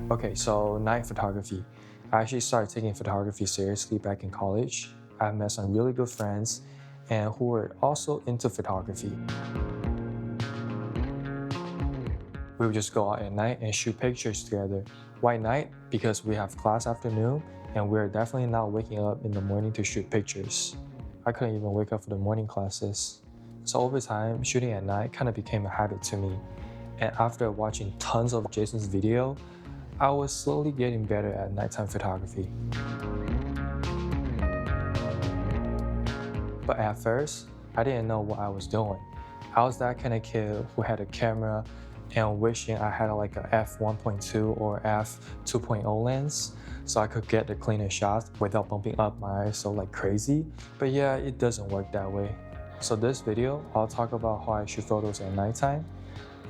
Okay, so night photography. I actually started taking photography seriously back in college. I met some really good friends and who were also into photography. We would just go out at night and shoot pictures together. Why night? Because we have class afternoon and we're definitely not waking up in the morning to shoot pictures. I couldn't even wake up for the morning classes. So over time, shooting at night kind of became a habit to me. And after watching tons of Jason's video, I was slowly getting better at nighttime photography. But at first, I didn't know what I was doing. I was that kind of kid who had a camera and wishing I had like a f1.2 or f2.0 lens so I could get the cleaner shots without bumping up my ISO like crazy. But yeah, it doesn't work that way. So this video, I'll talk about how I shoot photos at nighttime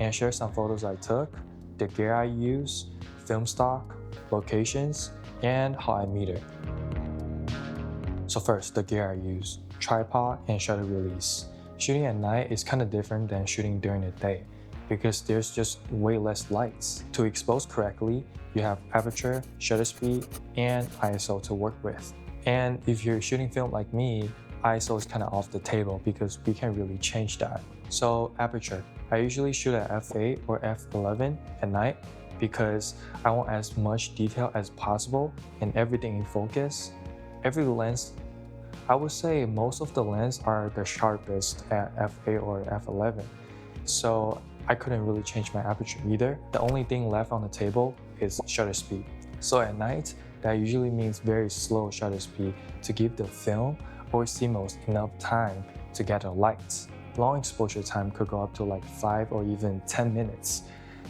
and share some photos I took, the gear I use, film stock, locations, and how I meter. So first, the gear I use, tripod and shutter release. Shooting at night is kind of different than shooting during the day because there's just way less lights. To expose correctly, you have aperture, shutter speed, and ISO to work with. And if you're shooting film like me, ISO is kind of off the table because we can't really change that. So aperture, I usually shoot at f8 or f11 at night because I want as much detail as possible and everything in focus. Every lens, I would say most of the lenses are the sharpest at f8 or f11. So I couldn't really change my aperture either. The only thing left on the table is shutter speed. So at night, that usually means very slow shutter speed to give the film or CMOS enough time to gather light. Long exposure time could go up to like 5 or even 10 minutes.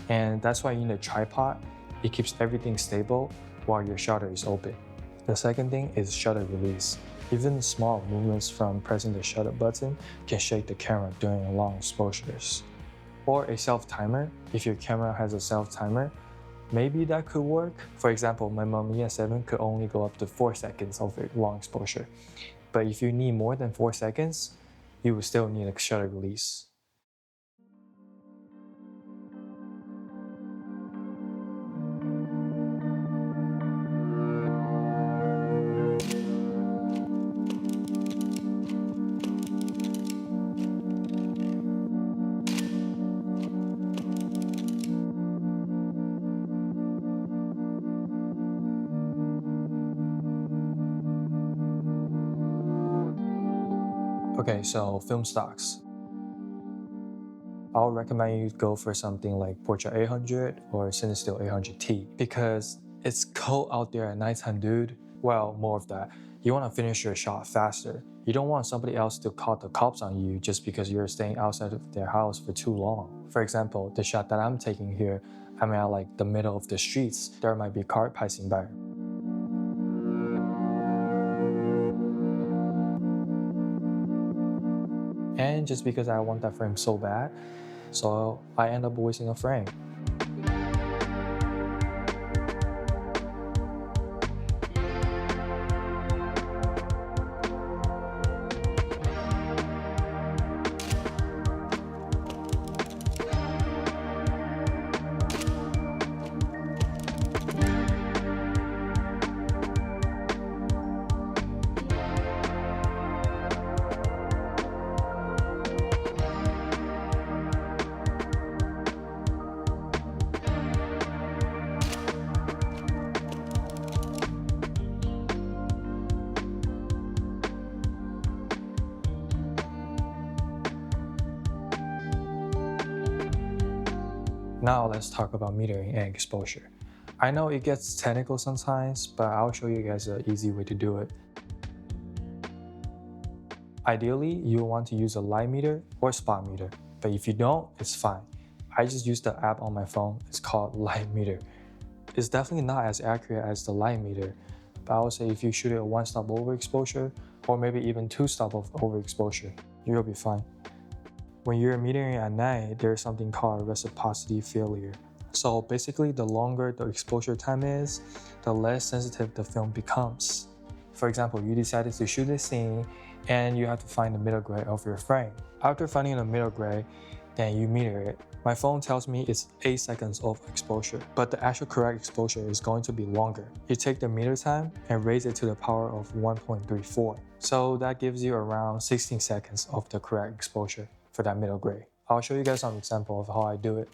And that's why you need a tripod. It keeps everything stable while your shutter is open. The second thing is shutter release. Even small movements from pressing the shutter button can shake the camera during long exposures. Or a self-timer. If your camera has a self-timer, maybe that could work. For example, my Mamiya 7 could only go up to 4 seconds of a long exposure. But if you need more than 4 seconds, you will still need a shutter release. Okay, so film stocks. I'll recommend you go for something like Portra 800 or Cinestill 800T because it's cold out there at nighttime, dude. Well, more of that. You want to finish your shot faster. You don't want somebody else to call the cops on you just because you're staying outside of their house for too long. For example, the shot that I'm taking here, I'm at like the middle of the streets. There might be a car passing by. And just because I want that frame so bad, so I end up wasting a frame. Now let's talk about metering and exposure. I know it gets technical sometimes, but I'll show you guys an easy way to do it. Ideally, you want to use a light meter or spot meter, but if you don't, it's fine. I just use the app on my phone. It's called Light Meter. It's definitely not as accurate as the light meter, but I would say if you shoot it at 1 stop overexposure or maybe even 2 stop of overexposure, you'll be fine. When you're metering at night, there's something called reciprocity failure. So basically, the longer the exposure time is, the less sensitive the film becomes. For example, you decided to shoot a scene and you have to find the middle gray of your frame. After finding the middle gray, then you meter it. My phone tells me it's 8 seconds of exposure, but the actual correct exposure is going to be longer. You take the meter time and raise it to the power of 1.34. So that gives you around 16 seconds of the correct exposure for that middle gray. I'll show you guys some example of how I do it.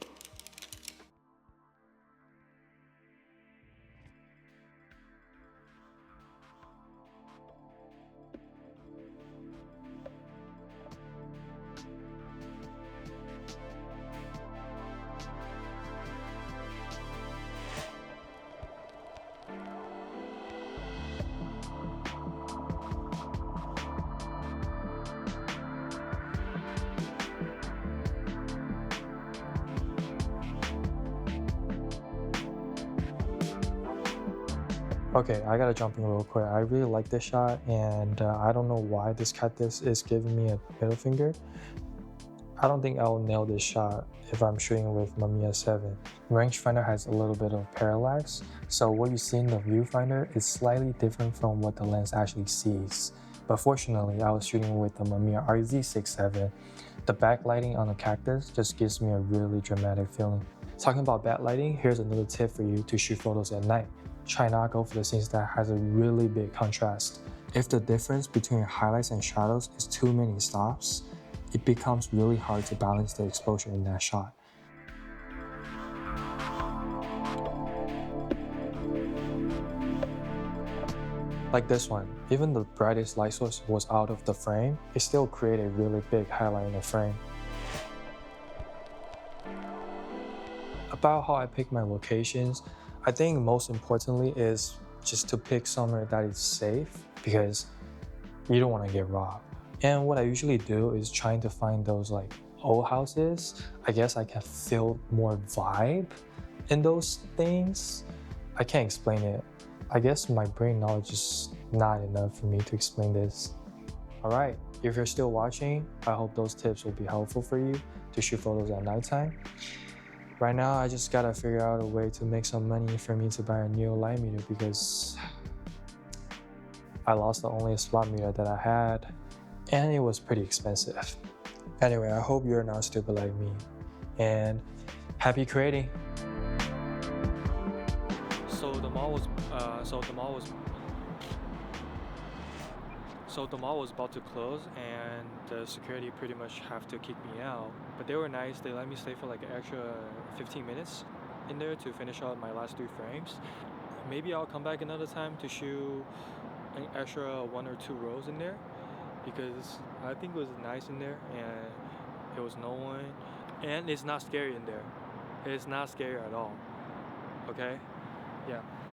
Okay, I gotta jump in real quick. I really like this shot, and I don't know why this cactus is giving me a middle finger. I don't think I'll nail this shot if I'm shooting with Mamiya 7. Rangefinder has a little bit of parallax, so what you see in the viewfinder is slightly different from what the lens actually sees. But fortunately, I was shooting with the Mamiya RZ67. The backlighting on the cactus just gives me a really dramatic feeling. Talking about backlighting, here's another tip for you to shoot photos at night. Try not go for the scenes that has a really big contrast. If the difference between highlights and shadows is too many stops, it becomes really hard to balance the exposure in that shot. Like this one, even the brightest light source was out of the frame, it still created a really big highlight in the frame. About how I pick my locations, I think most importantly is just to pick somewhere that is safe because you don't want to get robbed. And what I usually do is trying to find those like old houses. I guess I can feel more vibe in those things. I can't explain it. I guess my brain knowledge is not enough for me to explain this. Alright, if you're still watching, I hope those tips will be helpful for you to shoot photos at nighttime. Right now, I just gotta figure out a way to make some money for me to buy a new light meter because I lost the only spot meter that I had and it was pretty expensive. Anyway, I hope you're not stupid like me and happy creating. So the mall was so the mall was about to close, and the security pretty much have to kick me out. But they were nice. They let me stay for like an extra 15 minutes in there to finish out my last 3 frames. Maybe I'll come back another time to shoot an extra 1 or 2 rows in there because I think it was nice in there and it was no one, and it's not scary in there. It's not scary at all. Okay, yeah.